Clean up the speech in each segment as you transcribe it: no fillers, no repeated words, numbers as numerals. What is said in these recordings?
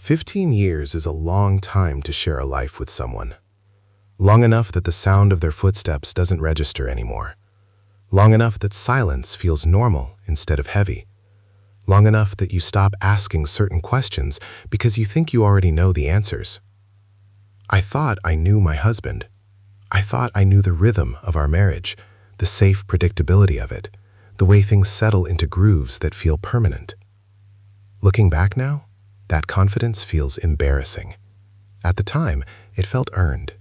15 years is a long time to share a life with someone. Long enough that the sound of their footsteps doesn't register anymore. Long enough that silence feels normal instead of heavy. Long enough that you stop asking certain questions because you think you already know the answers. I thought I knew my husband. I thought I knew the rhythm of our marriage, the safe predictability of it, the way things settle into grooves that feel permanent. Looking back now, that confidence feels embarrassing. At the time, it felt earned.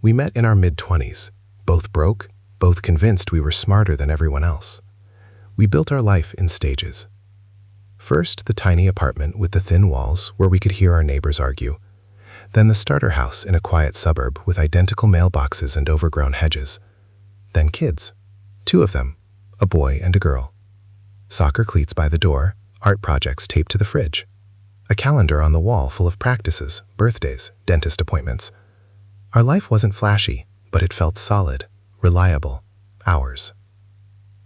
We met in our mid-20s, both broke, both convinced we were smarter than everyone else. We built our life in stages. First, the tiny apartment with the thin walls where we could hear our neighbors argue. Then the starter house in a quiet suburb with identical mailboxes and overgrown hedges. Then kids. 2 of them, a boy and a girl. Soccer cleats by the door, art projects taped to the fridge. A calendar on the wall full of practices, birthdays, dentist appointments. Our life wasn't flashy, but it felt solid, reliable, ours.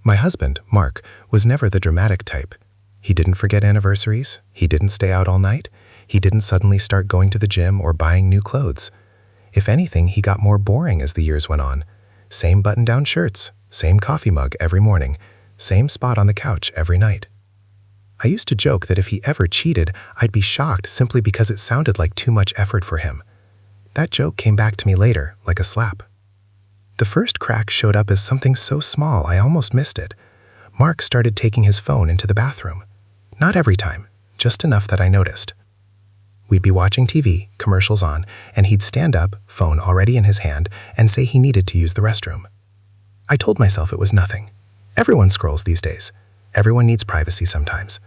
My husband, Mark, was never the dramatic type. He didn't forget anniversaries, he didn't stay out all night, he didn't suddenly start going to the gym or buying new clothes. If anything, he got more boring as the years went on. Same button-down shirts, same coffee mug every morning, same spot on the couch every night. I used to joke that if he ever cheated, I'd be shocked simply because it sounded like too much effort for him. That joke came back to me later, like a slap. The first crack showed up as something so small I almost missed it. Mark started taking his phone into the bathroom. Not every time, just enough that I noticed. We'd be watching TV, commercials on, and he'd stand up, phone already in his hand, and say he needed to use the restroom. I told myself it was nothing. Everyone scrolls these days. Everyone needs privacy sometimes.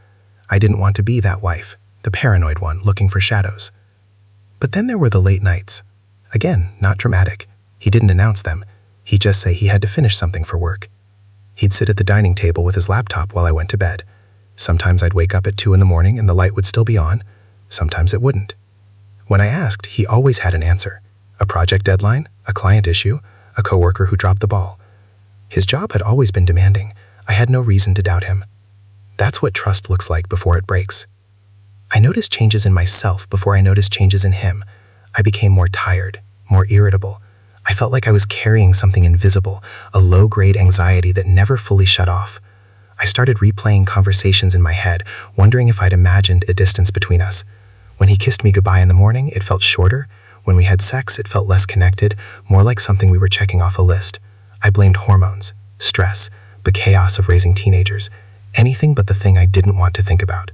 I didn't want to be that wife, the paranoid one looking for shadows. But then there were the late nights. Again, not dramatic. He didn't announce them. He'd just say he had to finish something for work. He'd sit at the dining table with his laptop while I went to bed. Sometimes I'd wake up at 2 in the morning and the light would still be on. Sometimes it wouldn't. When I asked, he always had an answer. A project deadline, a client issue, a coworker who dropped the ball. His job had always been demanding. I had no reason to doubt him. That's what trust looks like before it breaks. I noticed changes in myself before I noticed changes in him. I became more tired, more irritable. I felt like I was carrying something invisible, a low-grade anxiety that never fully shut off. I started replaying conversations in my head, wondering if I'd imagined a distance between us. When he kissed me goodbye in the morning, it felt shorter. When we had sex, it felt less connected, more like something we were checking off a list. I blamed hormones, stress, the chaos of raising teenagers, anything but the thing I didn't want to think about.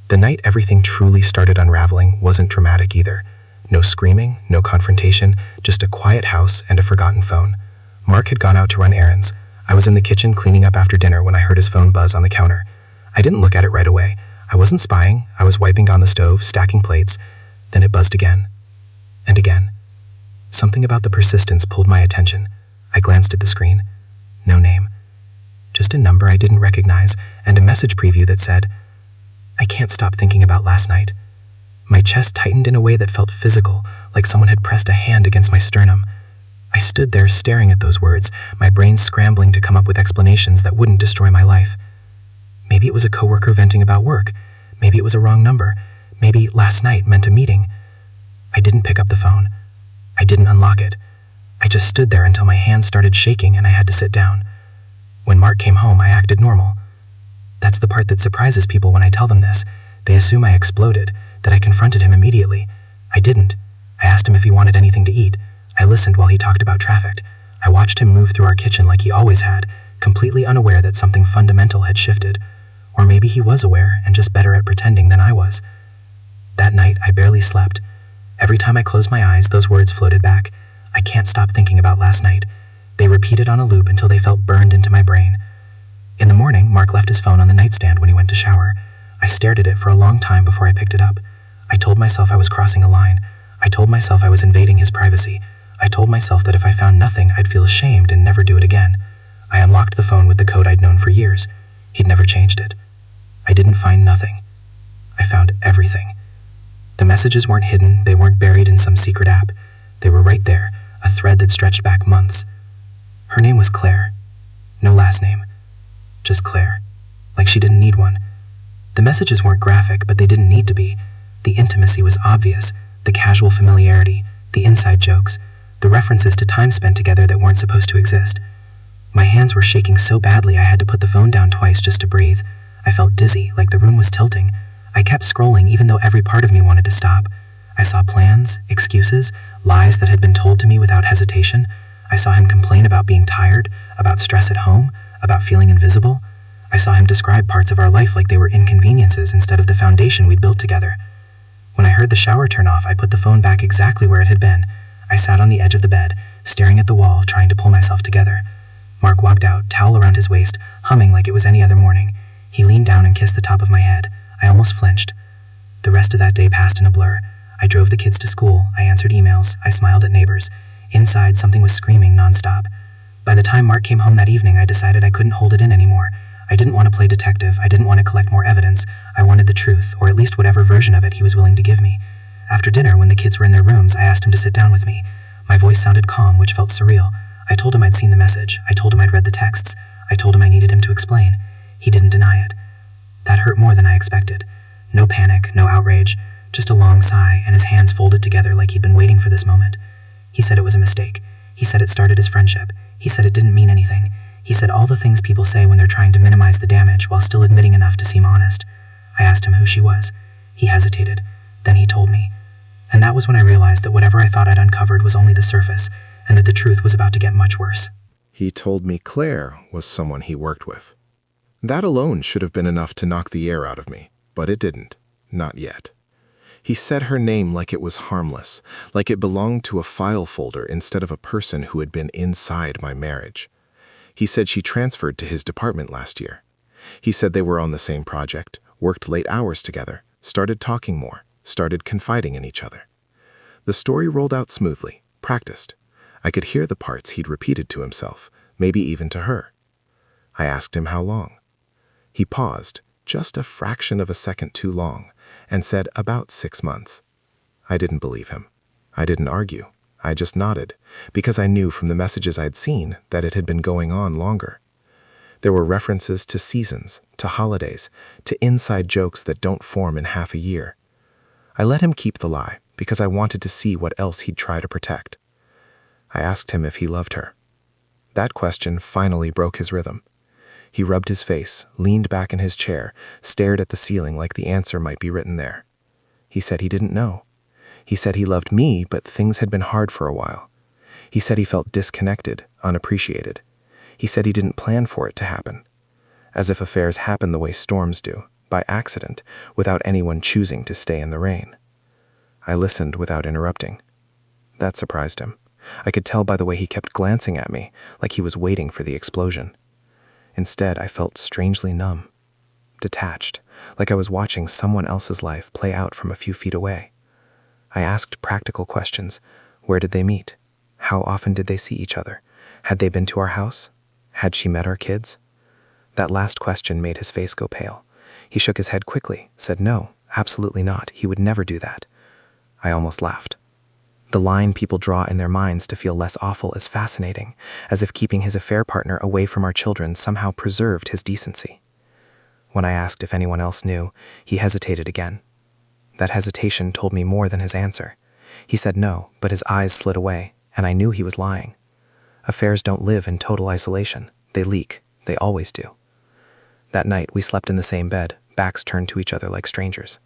The night everything truly started unraveling wasn't dramatic either. No screaming, no confrontation, just a quiet house and a forgotten phone. Mark had gone out to run errands. I was in the kitchen cleaning up after dinner when I heard his phone buzz on the counter. I didn't look at it right away. I wasn't spying. I was wiping on the stove, stacking plates. Then it buzzed again. And again. Something about the persistence pulled my attention. I glanced at the screen. No name. Just a number I didn't recognize, and a message preview that said, "I can't stop thinking about last night." My chest tightened in a way that felt physical, like someone had pressed a hand against my sternum. I stood there staring at those words, my brain scrambling to come up with explanations that wouldn't destroy my life. Maybe it was a coworker venting about work. Maybe it was a wrong number. Maybe last night meant a meeting. I didn't pick up the phone. I didn't unlock it. I just stood there until my hands started shaking and I had to sit down. When Mark came home, I acted normal. That's the part that surprises people when I tell them this. They assume I exploded, that I confronted him immediately. I didn't. I asked him if he wanted anything to eat. I listened while he talked about traffic. I watched him move through our kitchen like he always had, completely unaware that something fundamental had shifted. Or maybe he was aware and just better at pretending than I was. That night, I barely slept. Every time I closed my eyes, those words floated back. I can't stop thinking about last night. They repeated on a loop until they felt burned into my brain. In the morning, Mark left his phone on the nightstand when he went to shower. I stared at it for a long time before I picked it up. I told myself I was crossing a line. I told myself I was invading his privacy. I told myself that if I found nothing, I'd feel ashamed and never do it again. I unlocked the phone with the code I'd known for years. He'd never changed it. I didn't find nothing. I found everything. The messages weren't hidden, they weren't buried in some secret app. They were right there, a thread that stretched back months. Her name was Claire. No last name. Just Claire. Like she didn't need one. The messages weren't graphic, but they didn't need to be. The intimacy was obvious, the casual familiarity, the inside jokes, the references to time spent together that weren't supposed to exist. My hands were shaking so badly I had to put the phone down twice just to breathe. I felt dizzy, like the room was tilting. I kept scrolling even though every part of me wanted to stop. I saw plans, excuses, lies that had been told to me without hesitation. I saw him complain about being tired, about stress at home, about feeling invisible. I saw him describe parts of our life like they were inconveniences instead of the foundation we'd built together. When I heard the shower turn off, I put the phone back exactly where it had been. I sat on the edge of the bed, staring at the wall, trying to pull myself together. Mark walked out, towel around his waist, humming like it was any other morning. He leaned down and kissed the top of my head. I almost flinched. The rest of that day passed in a blur. I drove the kids to school, I answered emails, I smiled at neighbors. Inside, something was screaming nonstop. By the time Mark came home that evening, I decided I couldn't hold it in anymore. I didn't want to play detective, I didn't want to collect more evidence. I wanted the truth, or at least whatever version of it he was willing to give me. After dinner, when the kids were in their rooms, I asked him to sit down with me. My voice sounded calm, which felt surreal. I told him I'd seen the message. I told him I'd read the texts. I told him I needed him to explain. He didn't deny it. That hurt more than I expected. No panic, no outrage, just a long sigh, and his hands folded together like he'd been waiting for this moment. He said it was a mistake. He said it started his friendship. He said it didn't mean anything. He said all the things people say when they're trying to minimize the damage while still admitting enough to seem honest. I asked him who she was. He hesitated. Then he told me. And that was when I realized that whatever I thought I'd uncovered was only the surface, and that the truth was about to get much worse. He told me Claire was someone he worked with. That alone should have been enough to knock the air out of me, but it didn't. Not yet. He said her name like it was harmless, like it belonged to a file folder instead of a person who had been inside my marriage. He said she transferred to his department last year. He said they were on the same project, worked late hours together, started talking more, started confiding in each other. The story rolled out smoothly, practiced. I could hear the parts he'd repeated to himself, maybe even to her. I asked him how long. He paused, just a fraction of a second too long, and said about 6 months. I didn't believe him. I didn't argue. I just nodded, because I knew from the messages I'd seen that it had been going on longer. There were references to seasons, to holidays, to inside jokes that don't form in half a year. I let him keep the lie, because I wanted to see what else he'd try to protect. I asked him if he loved her. That question finally broke his rhythm. He rubbed his face, leaned back in his chair, stared at the ceiling like the answer might be written there. He said he didn't know. He said he loved me, but things had been hard for a while. He said he felt disconnected, unappreciated. He said he didn't plan for it to happen. As if affairs happen the way storms do, by accident, without anyone choosing to stay in the rain. I listened without interrupting. That surprised him. I could tell by the way he kept glancing at me, like he was waiting for the explosion. Instead, I felt strangely numb, detached, like I was watching someone else's life play out from a few feet away. I asked practical questions. Where did they meet? How often did they see each other? Had they been to our house? Had she met our kids? That last question made his face go pale. He shook his head quickly, said no, absolutely not, he would never do that. I almost laughed. The line people draw in their minds to feel less awful is fascinating, as if keeping his affair partner away from our children somehow preserved his decency. When I asked if anyone else knew, he hesitated again. That hesitation told me more than his answer. He said no, but his eyes slid away, and I knew he was lying. Affairs don't live in total isolation. They leak. They always do. That night, we slept in the same bed, backs turned to each other like strangers.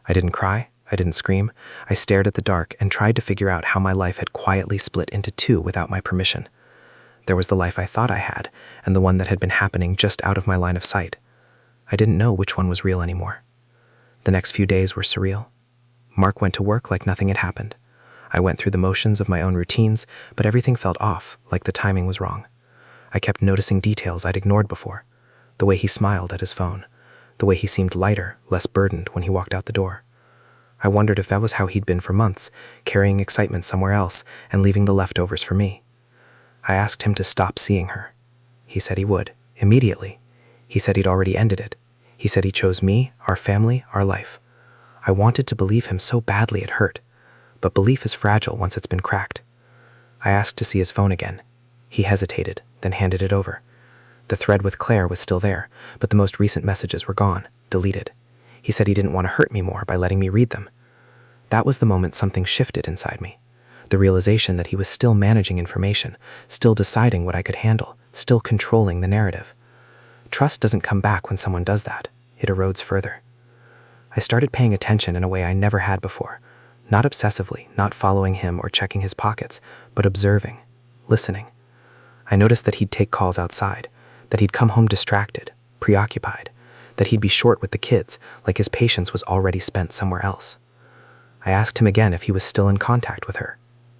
I didn't cry. I didn't scream. I stared at the dark and tried to figure out how my life had quietly split into two without my permission. There was the life I thought I had, and the one that had been happening just out of my line of sight. I didn't know which one was real anymore. The next few days were surreal. Mark went to work like nothing had happened. I went through the motions of my own routines, but everything felt off, like the timing was wrong. I kept noticing details I'd ignored before. The way he smiled at his phone. The way he seemed lighter, less burdened when he walked out the door. I wondered if that was how he'd been for months, carrying excitement somewhere else and leaving the leftovers for me. I asked him to stop seeing her. He said he would, immediately. He said he'd already ended it. He said he chose me, our family, our life. I wanted to believe him so badly it hurt, but belief is fragile once it's been cracked. I asked to see his phone again. He hesitated, then handed it over. The thread with Claire was still there, but the most recent messages were gone, deleted. He said he didn't want to hurt me more by letting me read them. That was the moment something shifted inside me. The realization that he was still managing information, still deciding what I could handle, still controlling the narrative. Trust doesn't come back when someone does that. It erodes further. I started paying attention in a way I never had before. Not obsessively, not following him or checking his pockets, but observing, listening. I noticed that he'd take calls outside, that he'd come home distracted, preoccupied, that he'd be short with the kids, like his patience was already spent somewhere else. I asked him again if he was still in contact with her.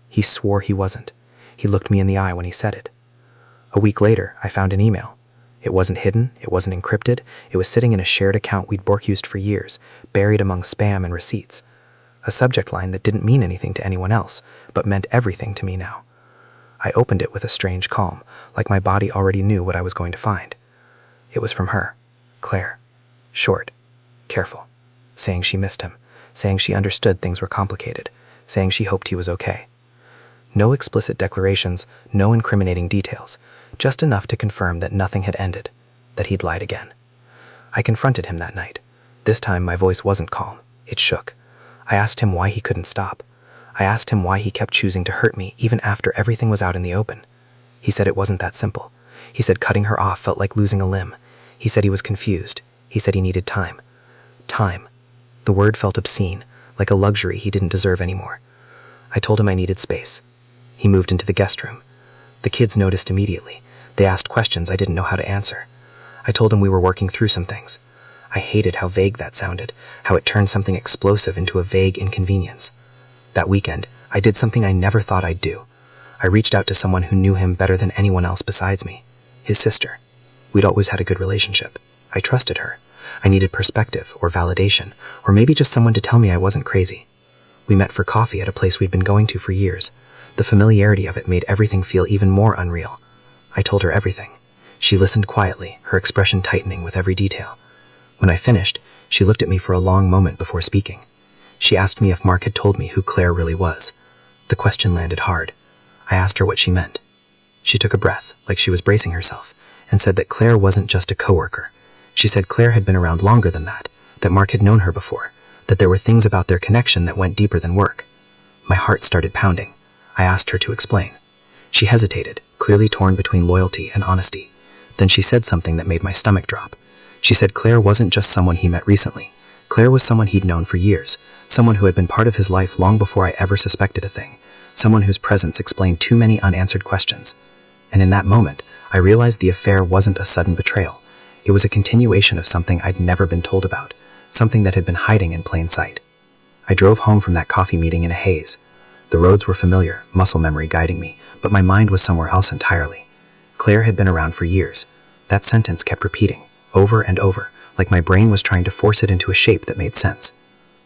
He swore he wasn't. He looked me in the eye when he said it. A week later, I found an email. It wasn't hidden, it wasn't encrypted, it was sitting in a shared account we'd used for years, buried among spam and receipts. A subject line that didn't mean anything to anyone else, but meant everything to me now. I opened it with a strange calm, like my body already knew what I was going to find. It was from her, Claire. Short, careful, saying she missed him, saying she understood things were complicated, saying she hoped he was okay. No explicit declarations, no incriminating details, just enough to confirm that nothing had ended, that he'd lied again. I confronted him that night. This time my voice wasn't calm, it shook. I asked him why he couldn't stop. I asked him why he kept choosing to hurt me even after everything was out in the open. He said it wasn't that simple. He said cutting her off felt like losing a limb. He said he was confused. He said he needed time. Time. The word felt obscene, like a luxury he didn't deserve anymore. I told him I needed space. He moved into the guest room. The kids noticed immediately. They asked questions I didn't know how to answer. I told him we were working through some things. I hated how vague that sounded, how it turned something explosive into a vague inconvenience. That weekend, I did something I never thought I'd do. I reached out to someone who knew him better than anyone else besides me. His sister. We'd always had a good relationship. I trusted her. I needed perspective or validation, or maybe just someone to tell me I wasn't crazy. We met for coffee at a place we'd been going to for years. The familiarity of it made everything feel even more unreal. I told her everything. She listened quietly, her expression tightening with every detail. When I finished, she looked at me for a long moment before speaking. She asked me if Mark had told me who Claire really was. The question landed hard. I asked her what she meant. She took a breath, like she was bracing herself, and said that Claire wasn't just a coworker. She said Claire had been around longer than that Mark had known her before, that there were things about their connection that went deeper than work. My heart started pounding. I asked her to explain. She hesitated, clearly torn between loyalty and honesty. Then she said something that made my stomach drop. She said Claire wasn't just someone he met recently. Claire was someone he'd known for years, someone who had been part of his life long before I ever suspected a thing, someone whose presence explained too many unanswered questions. And in that moment, I realized the affair wasn't a sudden betrayal. It was a continuation of something I'd never been told about, something that had been hiding in plain sight. I drove home from that coffee meeting in a haze. The roads were familiar, muscle memory guiding me, but my mind was somewhere else entirely. Claire had been around for years. That sentence kept repeating, over and over, like my brain was trying to force it into a shape that made sense.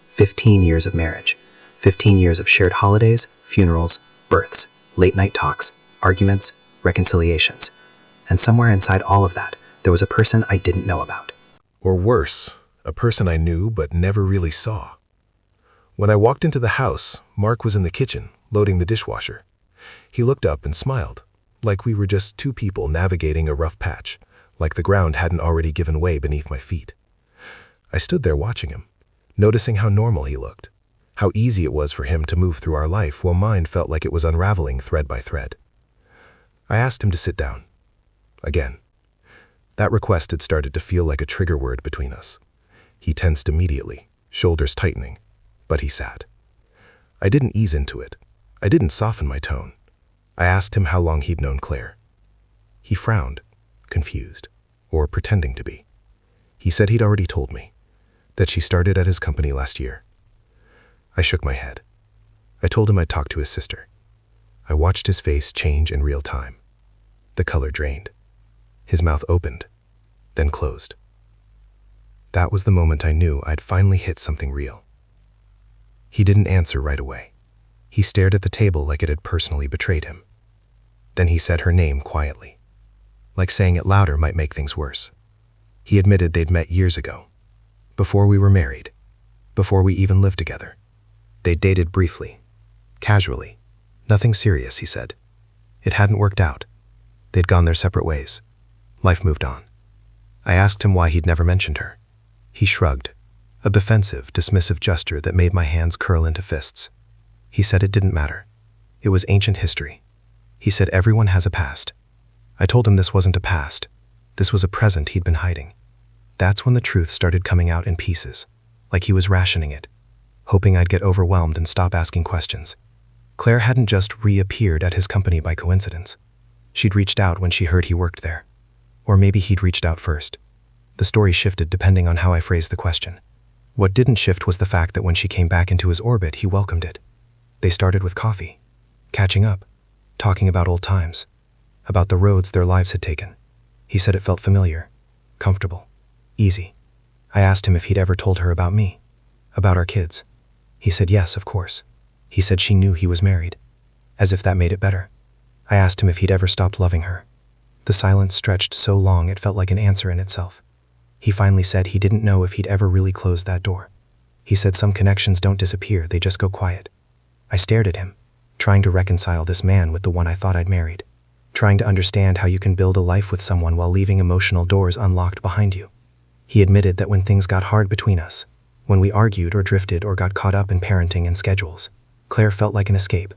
15 years of marriage. 15 years of shared holidays, funerals, births, late-night talks, arguments, reconciliations. And somewhere inside all of that, there was a person I didn't know about. Or worse, a person I knew but never really saw. When I walked into the house, Mark was in the kitchen, loading the dishwasher. He looked up and smiled, like we were just two people navigating a rough patch, like the ground hadn't already given way beneath my feet. I stood there watching him, noticing how normal he looked, how easy it was for him to move through our life while mine felt like it was unraveling thread by thread. I asked him to sit down. Again. That request had started to feel like a trigger word between us. He tensed immediately, shoulders tightening, but he sat. I didn't ease into it. I didn't soften my tone. I asked him how long he'd known Claire. He frowned, confused, or pretending to be. He said he'd already told me, that she started at his company last year. I shook my head. I told him I'd talked to his sister. I watched his face change in real time. The color drained. His mouth opened, then closed. That was the moment I knew I'd finally hit something real. He didn't answer right away. He stared at the table like it had personally betrayed him. Then he said her name quietly, like saying it louder might make things worse. He admitted they'd met years ago, before we were married, before we even lived together. They'd dated briefly, casually. Nothing serious, he said. It hadn't worked out. They'd gone their separate ways. Life moved on. I asked him why he'd never mentioned her. He shrugged. A defensive, dismissive gesture that made my hands curl into fists. He said it didn't matter. It was ancient history. He said everyone has a past. I told him this wasn't a past. This was a present he'd been hiding. That's when the truth started coming out in pieces, like he was rationing it, hoping I'd get overwhelmed and stop asking questions. Claire hadn't just reappeared at his company by coincidence. She'd reached out when she heard he worked there. Or maybe he'd reached out first. The story shifted depending on how I phrased the question. What didn't shift was the fact that when she came back into his orbit, he welcomed it. They started with coffee, catching up, talking about old times, about the roads their lives had taken. He said it felt familiar, comfortable, easy. I asked him if he'd ever told her about me, about our kids. He said yes, of course. He said she knew he was married, as if that made it better. I asked him if he'd ever stopped loving her. The silence stretched so long it felt like an answer in itself. He finally said he didn't know if he'd ever really closed that door. He said some connections don't disappear, they just go quiet. I stared at him, trying to reconcile this man with the one I thought I'd married, trying to understand how you can build a life with someone while leaving emotional doors unlocked behind you. He admitted that when things got hard between us, when we argued or drifted or got caught up in parenting and schedules, Claire felt like an escape,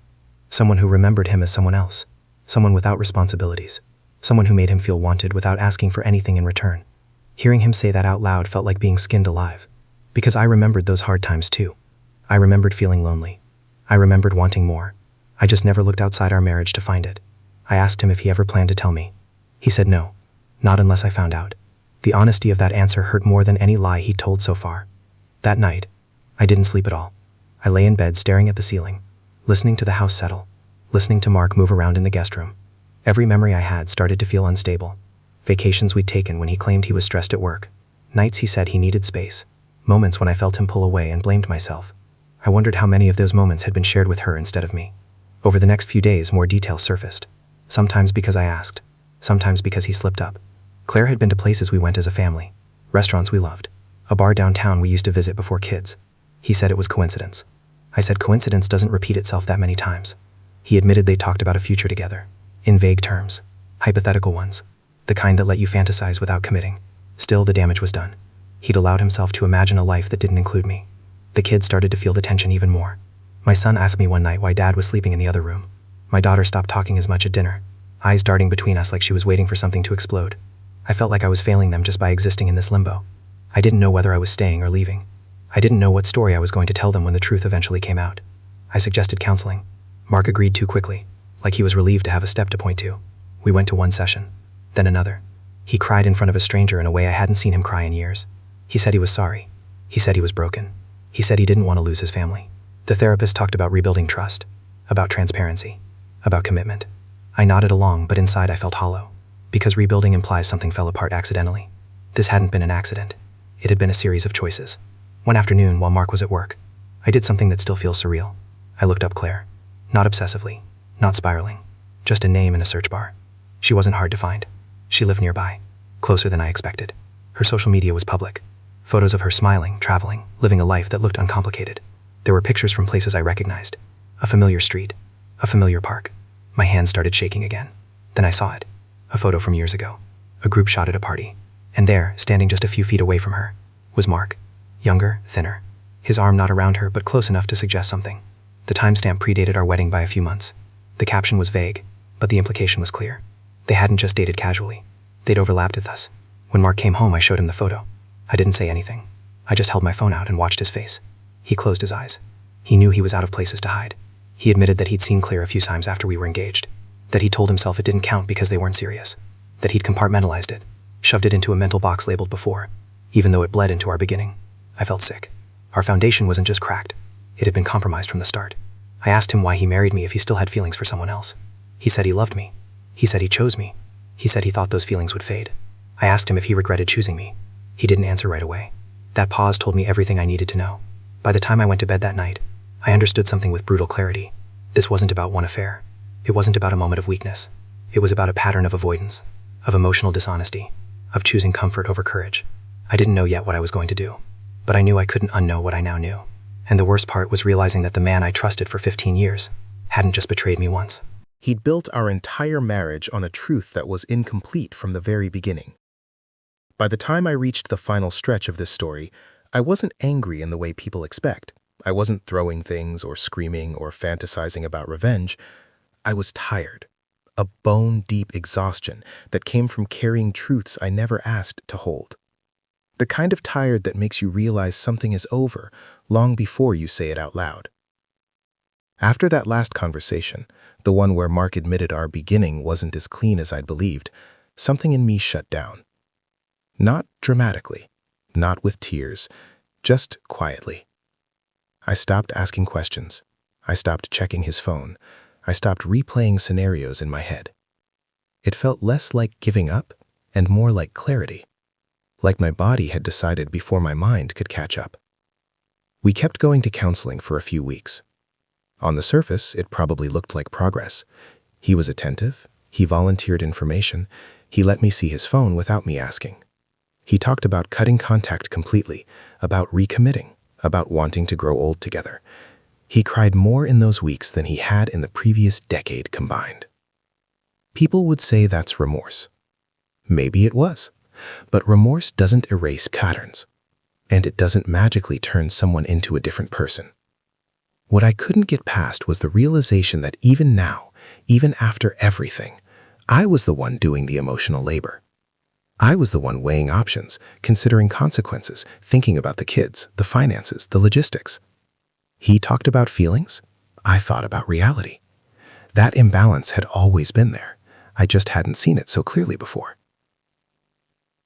someone who remembered him as someone else, someone without responsibilities, someone who made him feel wanted without asking for anything in return. Hearing him say that out loud felt like being skinned alive, because I remembered those hard times too. I remembered feeling lonely. I remembered wanting more. I just never looked outside our marriage to find it. I asked him if he ever planned to tell me. He said no, not unless I found out. The honesty of that answer hurt more than any lie he'd told so far. That night, I didn't sleep at all. I lay in bed staring at the ceiling, listening to the house settle, listening to Mark move around in the guest room. Every memory I had started to feel unstable. Vacations we'd taken when he claimed he was stressed at work. Nights he said he needed space. Moments when I felt him pull away and blamed myself. I wondered how many of those moments had been shared with her instead of me. Over the next few days, more details surfaced. Sometimes because I asked. Sometimes because he slipped up. Claire had been to places we went as a family. Restaurants we loved. A bar downtown we used to visit before kids. He said it was coincidence. I said coincidence doesn't repeat itself that many times. He admitted they talked about a future together. In vague terms. Hypothetical ones. The kind that let you fantasize without committing. Still, the damage was done. He'd allowed himself to imagine a life that didn't include me. The kids started to feel the tension even more. My son asked me one night why Dad was sleeping in the other room. My daughter stopped talking as much at dinner, eyes darting between us like she was waiting for something to explode. I felt like I was failing them just by existing in this limbo. I didn't know whether I was staying or leaving. I didn't know what story I was going to tell them when the truth eventually came out. I suggested counseling. Mark agreed too quickly, like he was relieved to have a step to point to. We went to one session, then another. He cried in front of a stranger in a way I hadn't seen him cry in years. He said he was sorry. He said he was broken. He said he didn't want to lose his family. The therapist talked about rebuilding trust, about transparency, about commitment. I nodded along, but inside I felt hollow, because rebuilding implies something fell apart accidentally. This hadn't been an accident. It had been a series of choices. One afternoon, while Mark was at work, I did something that still feels surreal. I looked up Claire. Not obsessively, not spiraling, just a name in a search bar. She wasn't hard to find. She lived nearby, closer than I expected. Her social media was public. Photos of her smiling, traveling, living a life that looked uncomplicated. There were pictures from places I recognized. A familiar street, a familiar park. My hands started shaking again. Then I saw it. A photo from years ago. A group shot at a party. And there, standing just a few feet away from her, was Mark. Younger, thinner. His arm not around her, but close enough to suggest something. The timestamp predated our wedding by a few months. The caption was vague, but the implication was clear. They hadn't just dated casually. They'd overlapped with us. When Mark came home, I showed him the photo. I didn't say anything. I just held my phone out and watched his face. He closed his eyes. He knew he was out of places to hide. He admitted that he'd seen Claire a few times after we were engaged. That he told himself it didn't count because they weren't serious. That he'd compartmentalized it, shoved it into a mental box labeled before, even though it bled into our beginning. I felt sick. Our foundation wasn't just cracked. It had been compromised from the start. I asked him why he married me if he still had feelings for someone else. He said he loved me. He said he chose me. He said he thought those feelings would fade. I asked him if he regretted choosing me. He didn't answer right away. That pause told me everything I needed to know. By the time I went to bed that night, I understood something with brutal clarity. This wasn't about one affair. It wasn't about a moment of weakness. It was about a pattern of avoidance, of emotional dishonesty, of choosing comfort over courage. I didn't know yet what I was going to do, but I knew I couldn't unknow what I now knew. And the worst part was realizing that the man I trusted for 15 years hadn't just betrayed me once. He'd built our entire marriage on a truth that was incomplete from the very beginning. By the time I reached the final stretch of this story, I wasn't angry in the way people expect. I wasn't throwing things or screaming or fantasizing about revenge. I was tired. A bone-deep exhaustion that came from carrying truths I never asked to hold. The kind of tired that makes you realize something is over long before you say it out loud. After that last conversation, the one where Mark admitted our beginning wasn't as clean as I'd believed, something in me shut down. Not dramatically, not with tears, just quietly. I stopped asking questions. I stopped checking his phone. I stopped replaying scenarios in my head. It felt less like giving up and more like clarity, like my body had decided before my mind could catch up. We kept going to counseling for a few weeks. On the surface, it probably looked like progress. He was attentive. He volunteered information. He let me see his phone without me asking. He talked about cutting contact completely, about recommitting, about wanting to grow old together. He cried more in those weeks than he had in the previous decade combined. People would say that's remorse. Maybe it was, but remorse doesn't erase patterns, and it doesn't magically turn someone into a different person. What I couldn't get past was the realization that even now, even after everything, I was the one doing the emotional labor. I was the one weighing options, considering consequences, thinking about the kids, the finances, the logistics. He talked about feelings. I thought about reality. That imbalance had always been there. I just hadn't seen it so clearly before.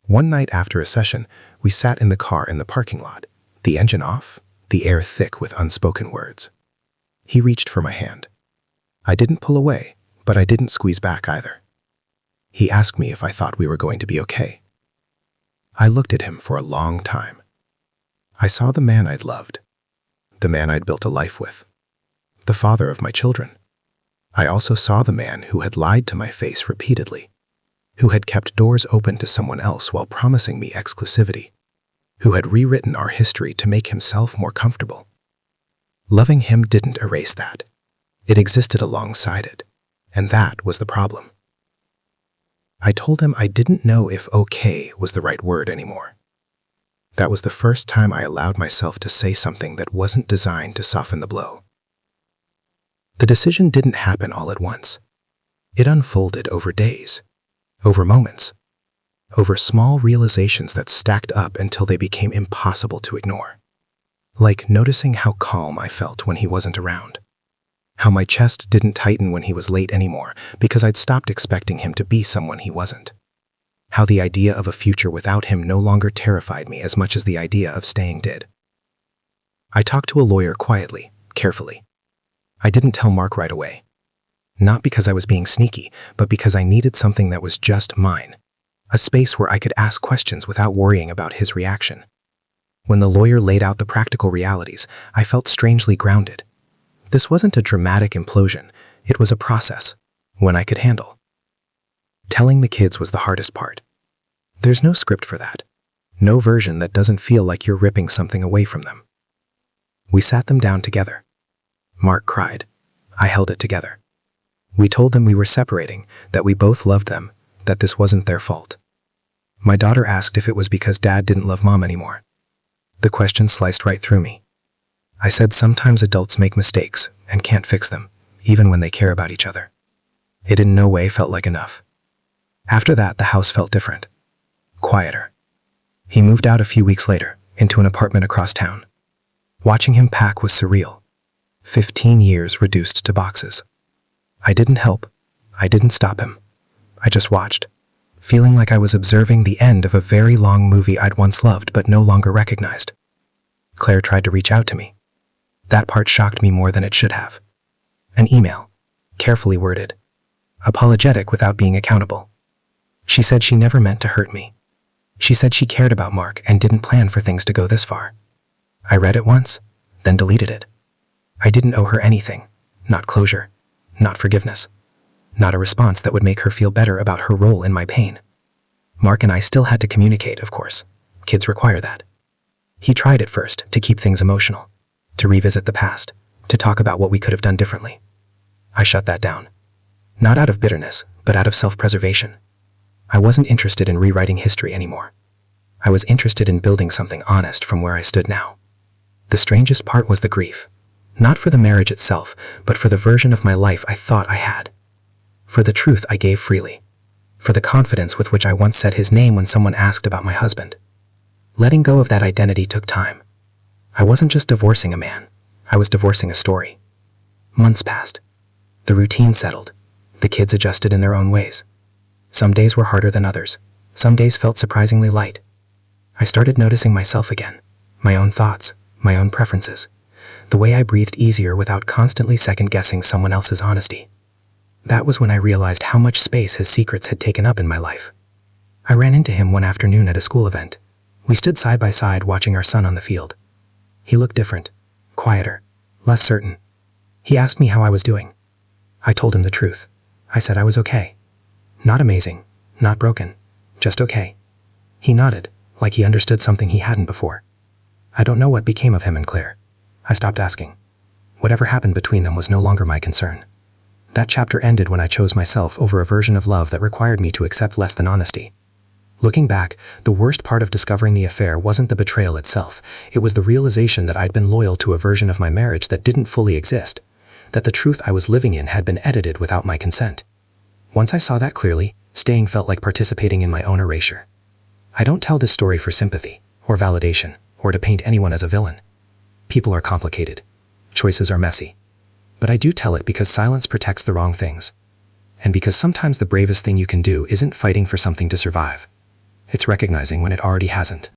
One night after a session, we sat in the car in the parking lot, the engine off, the air thick with unspoken words. He reached for my hand. I didn't pull away, but I didn't squeeze back either. He asked me if I thought we were going to be okay. I looked at him for a long time. I saw the man I'd loved, the man I'd built a life with, the father of my children. I also saw the man who had lied to my face repeatedly, who had kept doors open to someone else while promising me exclusivity, who had rewritten our history to make himself more comfortable. Loving him didn't erase that. It existed alongside it, and that was the problem. I told him I didn't know if okay was the right word anymore. That was the first time I allowed myself to say something that wasn't designed to soften the blow. The decision didn't happen all at once. It unfolded over days, over moments, over small realizations that stacked up until they became impossible to ignore. Like noticing how calm I felt when he wasn't around, how my chest didn't tighten when he was late anymore because I'd stopped expecting him to be someone he wasn't, how the idea of a future without him no longer terrified me as much as the idea of staying did. I talked to a lawyer quietly, carefully. I didn't tell Mark right away. Not because I was being sneaky, but because I needed something that was just mine, a space where I could ask questions without worrying about his reaction. When the lawyer laid out the practical realities, I felt strangely grounded. This wasn't a dramatic implosion. It was a process, one I could handle. Telling the kids was the hardest part. There's no script for that. No version that doesn't feel like you're ripping something away from them. We sat them down together. Mark cried. I held it together. We told them we were separating, that we both loved them, that this wasn't their fault. My daughter asked if it was because Dad didn't love Mom anymore. The question sliced right through me. I said sometimes adults make mistakes and can't fix them, even when they care about each other. It in no way felt like enough. After that, the house felt different. Quieter. He moved out a few weeks later, into an apartment across town. Watching him pack was surreal. 15 years reduced to boxes. I didn't help. I didn't stop him. I just watched, feeling like I was observing the end of a very long movie I'd once loved but no longer recognized. Claire tried to reach out to me. That part shocked me more than it should have. An email, carefully worded, apologetic without being accountable. She said she never meant to hurt me. She said she cared about Mark and didn't plan for things to go this far. I read it once, then deleted it. I didn't owe her anything, not closure, not forgiveness, not a response that would make her feel better about her role in my pain. Mark and I still had to communicate, of course. Kids require that. He tried at first to keep things emotional, to revisit the past, to talk about what we could have done differently. I shut that down. Not out of bitterness, but out of self-preservation. I wasn't interested in rewriting history anymore. I was interested in building something honest from where I stood now. The strangest part was the grief. Not for the marriage itself, but for the version of my life I thought I had. For the truth I gave freely. For the confidence with which I once said his name when someone asked about my husband. Letting go of that identity took time. I wasn't just divorcing a man. I was divorcing a story. Months passed. The routine settled. The kids adjusted in their own ways. Some days were harder than others. Some days felt surprisingly light. I started noticing myself again. My own thoughts, my own preferences. The way I breathed easier without constantly second-guessing someone else's honesty. That was when I realized how much space his secrets had taken up in my life. I ran into him one afternoon at a school event. We stood side by side watching our son on the field. He looked different, quieter, less certain. He asked me how I was doing. I told him the truth. I said I was okay. Not amazing, not broken, just okay. He nodded, like he understood something he hadn't before. I don't know what became of him and Claire. I stopped asking. Whatever happened between them was no longer my concern. That chapter ended when I chose myself over a version of love that required me to accept less than honesty. Looking back, the worst part of discovering the affair wasn't the betrayal itself. It was the realization that I'd been loyal to a version of my marriage that didn't fully exist, that the truth I was living in had been edited without my consent. Once I saw that clearly, staying felt like participating in my own erasure. I don't tell this story for sympathy, or validation, or to paint anyone as a villain. People are complicated. Choices are messy. But I do tell it because silence protects the wrong things. And because sometimes the bravest thing you can do isn't fighting for something to survive. It's recognizing when it already hasn't.